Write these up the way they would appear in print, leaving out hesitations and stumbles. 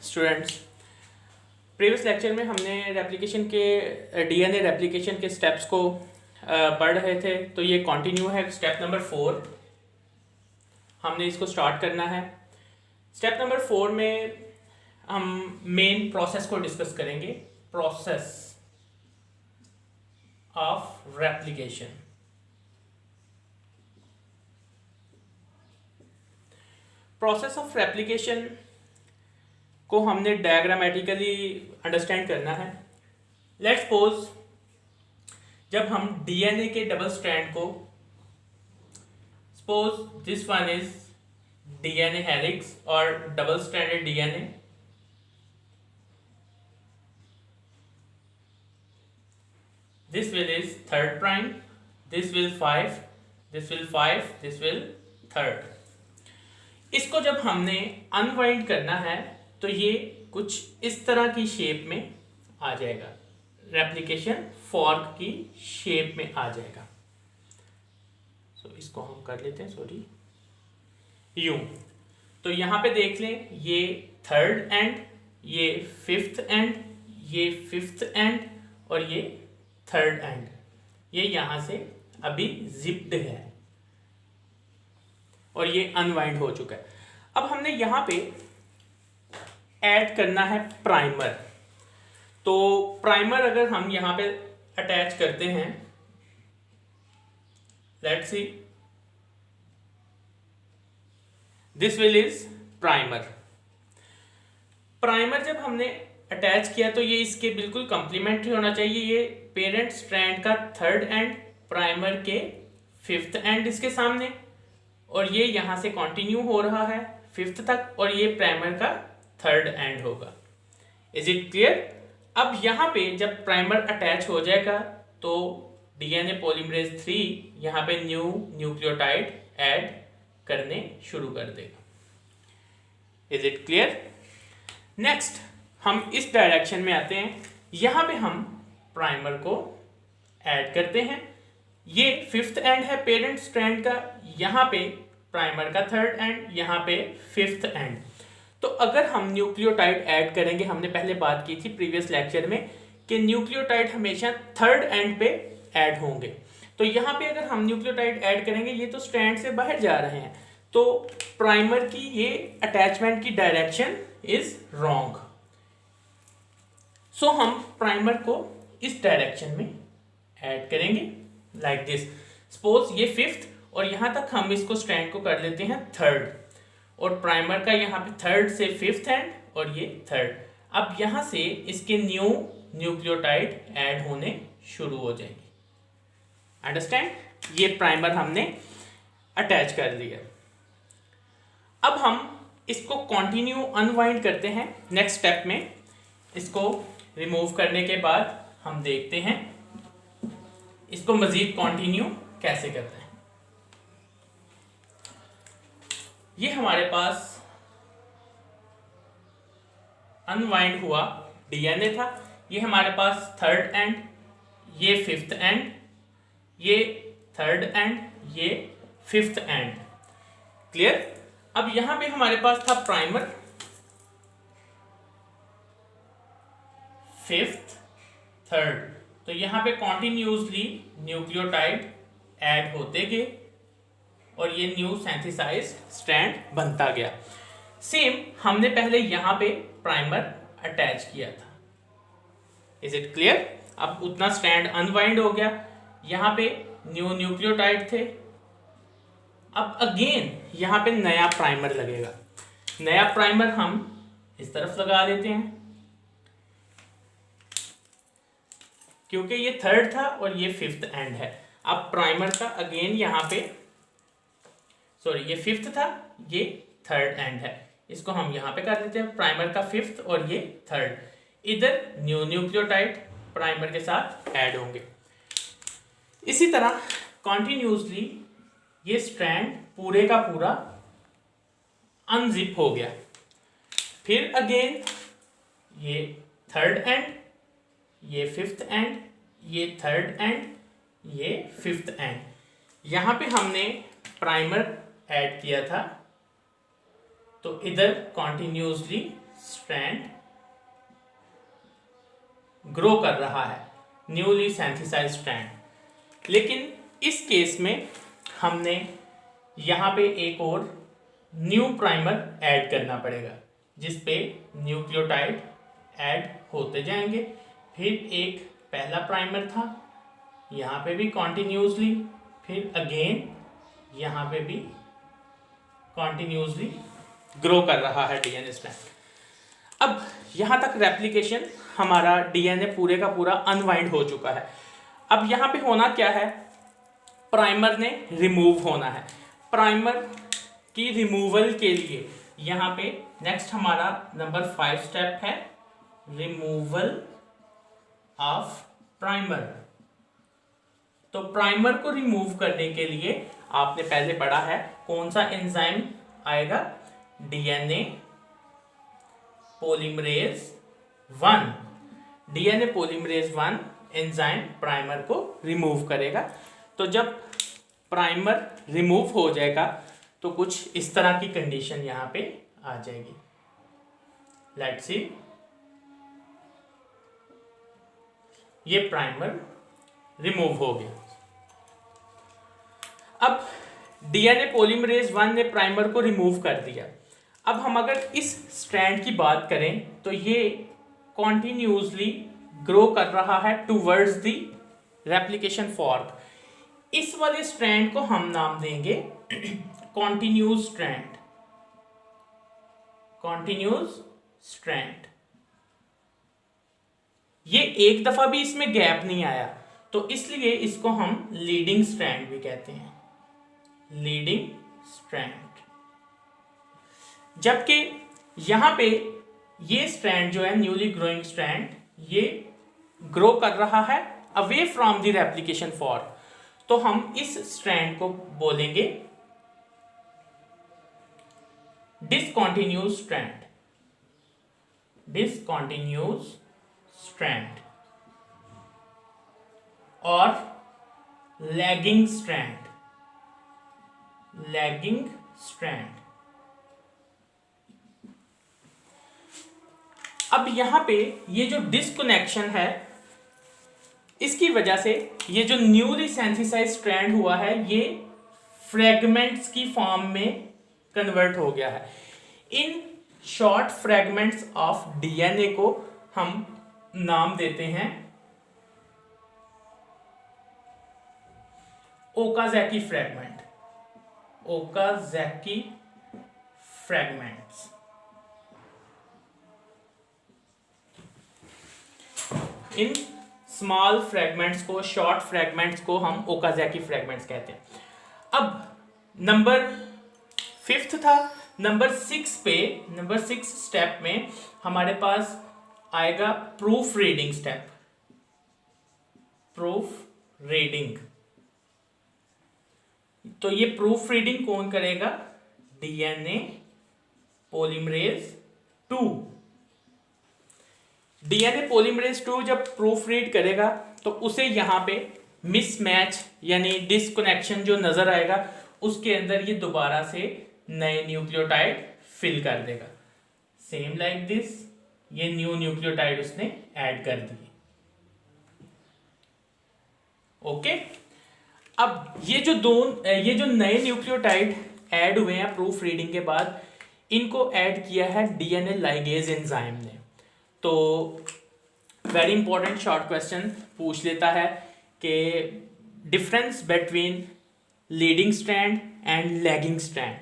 Students, previous lecture में हमने replication के डीएनए रेप्लिकेशन के स्टेप्स को पढ़ रहे थे। तो ये कंटिन्यू है। स्टेप नंबर 4 हमने इसको स्टार्ट करना है। स्टेप नंबर 4 में हम मेन प्रोसेस को डिस्कस करेंगे, process of replication. Process of replication को हमने डायग्रामेटिकली अंडरस्टैंड करना है। लेट्स सपोज जब हम डीएनए के डबल स्ट्रैंड को, suppose this one is DNA helix और double stranded DNA, this will is 3rd prime, this will 5, this will 5, this will 3rd। इसको जब हमने अनवाइंड करना है तो ये कुछ इस तरह की शेप में आ जाएगा, रेप्लिकेशन फॉर्क की शेप में आ जाएगा। सो इसको हम कर लेते हैं, सॉरी, यूं। तो यहाँ पे देख लें, ये 3rd एंड, ये 5th एंड, ये 5th एंड और ये 3rd एंड, ये यहाँ से अभी जिप्ड है और ये अनवाइंड हो चुका है। अब हमने यहाँ पे ऐड करना है प्राइमर। तो प्राइमर अगर हम यहाँ पे अटैच करते हैं, let's see, this will is primer. Primer जब हमने अटैच किया तो ये इसके बिल्कुल कॉम्प्लीमेंट्री होना चाहिए। ये पेरेंट स्ट्रैंड का 3rd एंड, प्राइमर के 5th एंड इसके सामने, और ये यहाँ से कंटिन्यू हो रहा है 5th तक, और ये प्राइमर का 3rd एंड होगा। Is it clear? अब यहाँ पे जब प्राइमर अटैच हो जाएगा तो डीएनए पॉलीमरेज 3 यहाँ पे न्यू न्यूक्लियोटाइड ऐड करने शुरू कर देगा। Is it clear? नेक्स्ट हम इस डायरेक्शन में आते हैं। यहाँ पे हम प्राइमर को ऐड करते हैं। ये 5th एंड है पेरेंट स्ट्रैंड का, यहाँ पे प्राइमर का 3rd एंड, यहाँ पे 5th एंड। तो अगर हम न्यूक्लियोटाइड ऐड करेंगे, हमने पहले बात की थी प्रीवियस लेक्चर में कि न्यूक्लियोटाइड हमेशा 3rd एंड पे ऐड होंगे। तो यहाँ पे अगर हम न्यूक्लियोटाइड ऐड करेंगे, ये तो स्ट्रैंड से बाहर जा रहे हैं, तो प्राइमर की ये अटैचमेंट की डायरेक्शन इज रॉन्ग। सो हम प्राइमर को इस डायरेक्शन में ऐड करेंगे, लाइक दिस। सपोज ये 5th और यहाँ तक हम इसको स्ट्रैंड को कर लेते हैं 3rd, और प्राइमर का यहाँ पे 3rd से 5th एंड और ये 3rd। अब यहाँ से इसके न्यू न्यूक्लियोटाइड ऐड होने शुरू हो जाएंगे। अंडरस्टैंड? ये प्राइमर हमने अटैच कर लिया। अब हम इसको कंटिन्यू अनवाइंड करते हैं। नेक्स्ट स्टेप में इसको रिमूव करने के बाद हम देखते हैं इसको मजीद कंटिन्यू कैसे करते हैं। ये हमारे पास अनवाइंड हुआ डीएनए था। ये हमारे पास 3rd एंड, ये 5th एंड, ये 3rd एंड, ये 5th एंड। क्लियर? अब यहां पे हमारे पास था प्राइमर, 5th, 3rd। तो यहाँ पे कॉन्टिन्यूसली न्यूक्लियोटाइड ऐड होते गए और ये न्यू सिंथेसाइज्ड स्ट्रैंड बनता गया। सेम हमने पहले यहाँ पे प्राइमर अटैच किया था। Is it clear? अब उतना स्ट्रैंड अनवाइंड हो गया, यहाँ पे न्यू न्यूक्लियोटाइड थे। अब अगेन यहाँ पे नया प्राइमर लगेगा। नया प्राइमर हम इस तरफ लगा देते हैं, क्योंकि ये 3rd था और ये 5th एंड है। अब प्राइमर का अगेन यहाँ पे, सॉरी, ये 5th था, ये 3rd एंड है, इसको हम यहाँ पे कर देते हैं। प्राइमर का 5th और ये 3rd, इधर न्यू न्यूक्लियोटाइड प्राइमर के साथ ऐड होंगे। इसी तरह कॉन्टिन्यूसली ये स्ट्रैंड पूरे का पूरा अनजिप हो गया। फिर अगेन ये 3rd एंड, ये 5th एंड, ये 3rd एंड, ये 5th एंड। यहाँ पे हमने प्राइमर ऐड किया था, तो इधर कॉन्टिन्यूसली स्ट्रैंड ग्रो कर रहा है, न्यूली सिंथेसाइज्ड स्ट्रैंड। लेकिन इस केस में हमने यहाँ पे एक और न्यू प्राइमर ऐड करना पड़ेगा, जिस पे न्यूक्लियोटाइड ऐड होते जाएंगे। फिर एक पहला प्राइमर था, यहाँ पे भी कॉन्टिन्यूसली, फिर अगेन यहाँ पे भी कॉन्टिन्यूसली ग्रो कर रहा है डीएनए स्ट्रैंड। अब यहाँ तक रेप्लिकेशन हमारा डीएनए पूरे का पूरा अनवाइंड हो चुका है। अब यहाँ पे होना क्या है, प्राइमर ने रिमूव होना है। प्राइमर की रिमूवल के लिए यहाँ पे नेक्स्ट हमारा नंबर 5 स्टेप है, रिमूवल ऑफ प्राइमर। तो प्राइमर को रिमूव करने के लिए आपने पहले पढ़ा है कौन सा एंजाइम आएगा, DNA polymerase 1। DNA polymerase 1 enzyme primer को रिमूव करेगा। तो जब प्राइमर रिमूव हो जाएगा तो कुछ इस तरह की कंडीशन यहाँ पे आ जाएगी। लेट्स सी, ये प्राइमर रिमूव हो गया। अब डीएनए पॉलीमरेज 1 ने प्राइमर को रिमूव कर दिया। अब हम अगर इस स्ट्रैंड की बात करें तो ये कॉन्टिन्यूसली ग्रो कर रहा है टूवर्ड्स द रेप्लिकेशन फॉर्क। इस वाले स्ट्रैंड को हम नाम देंगे कॉन्टिन्यूस स्ट्रैंड, कॉन्टिन्यूस स्ट्रैंड। ये एक दफा भी इसमें गैप नहीं आया, तो इसलिए इसको हम लीडिंग स्ट्रैंड भी कहते हैं, लीडिंग स्ट्रैंड। जबकि यहां पे ये स्ट्रैंड जो है न्यूली ग्रोइंग स्ट्रैंड, ये ग्रो कर रहा है away from the replication fork, तो हम इस स्ट्रैंड को बोलेंगे डिसकंटिन्यूस स्ट्रैंड, डिसकंटिन्यूस स्ट्रैंड और लैगिंग स्ट्रैंड, लैगिंग स्ट्रैंड। अब यहां पे ये जो डिस्कनेक्शन है, इसकी वजह से ये जो न्यूली सिंथेसाइज्ड स्ट्रैंड हुआ है ये फ्रैगमेंट्स की फॉर्म में कन्वर्ट हो गया है। In short fragments of DNA को हम नाम देते हैं Okazaki fragment, Okazaki fragments. In small fragments को, शॉर्ट फ्रैगमेंट्स को हम ओकाज़की फ्रैगमेंट्स कहते हैं। अब नंबर 5 था, नंबर 6 पे, नंबर 6 स्टेप में हमारे पास आएगा proof reading step, proof reading. तो ये प्रूफ रीडिंग कौन करेगा, डीएनए पॉलीमरेज 2। डीएनए पॉलीमरेज 2 जब प्रूफ रीड करेगा तो उसे यहां पे मिसमैच यानी डिस्कनेक्शन जो नजर आएगा उसके अंदर ये दोबारा से नए न्यूक्लियोटाइड फिल कर देगा। सेम लाइक दिस, ये न्यू न्यूक्लियोटाइड उसने ऐड कर दिए। ओके, अब ये जो नए न्यूक्लियोटाइड ऐड हुए हैं प्रूफ रीडिंग के बाद, इनको ऐड किया है डीएनए लाइगेज एंजाइम ने। तो वेरी इंपॉर्टेंट शॉर्ट क्वेश्चन पूछ लेता है कि difference between leading strand and lagging strand.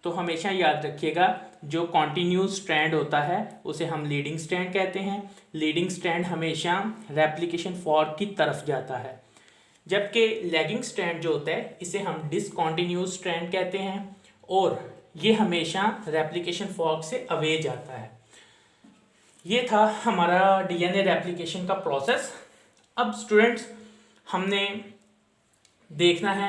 तो हमेशा याद रखिएगा, जो कॉन्टिन्यूस स्ट्रैंड होता है उसे हम लीडिंग स्ट्रैंड कहते हैं। लीडिंग स्ट्रैंड हमेशा रेप्लिकेशन फॉर्क की तरफ जाता है, जबकि लैगिंग स्ट्रैंड जो होता है इसे हम डिसकंटिन्यूस स्ट्रैंड कहते हैं और ये हमेशा रेप्लिकेशन फॉर्क से अवे जाता है। ये था हमारा डीएनए रेप्लिकेशन का प्रोसेस। अब स्टूडेंट्स हमने देखना है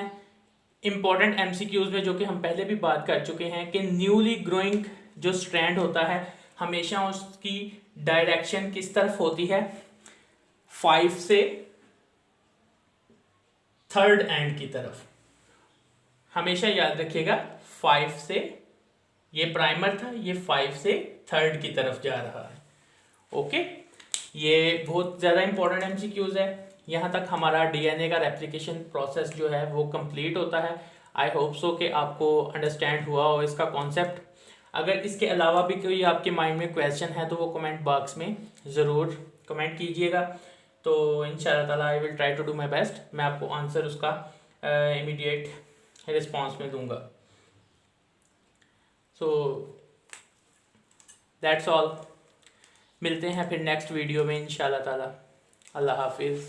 इम्पॉर्टेंट एमसीक्यूज में, जो कि हम पहले भी बात कर चुके हैं, कि न्यूली ग्रोइंग जो स्ट्रैंड होता है हमेशा उसकी डायरेक्शन किस तरफ होती है, 5 से 3rd एंड की तरफ। हमेशा याद रखिएगा 5 से, ये प्राइमर था, ये 5 से थर्ड की तरफ जा रहा है। ओके, ये बहुत ज़्यादा इंपॉर्टेंट MCQs है। यहाँ तक हमारा DNA का रेप्लिकेशन प्रोसेस जो है वो कंप्लीट होता है। आई होप सो कि आपको अंडरस्टैंड हुआ हो इसका कॉन्सेप्ट। अगर इसके अलावा भी कोई आपके माइंड में क्वेश्चन है तो वो कमेंट बॉक्स में ज़रूर कमेंट कीजिएगा। तो इंशाल्लाह ताला I will try to do my best, मैं आपको आंसर उसका इमीडिएट रिस्पॉन्स में दूंगा। सो दैट्स ऑल, मिलते हैं फिर नेक्स्ट वीडियो में इंशाल्लाह ताला। अल्लाह हाफिज़।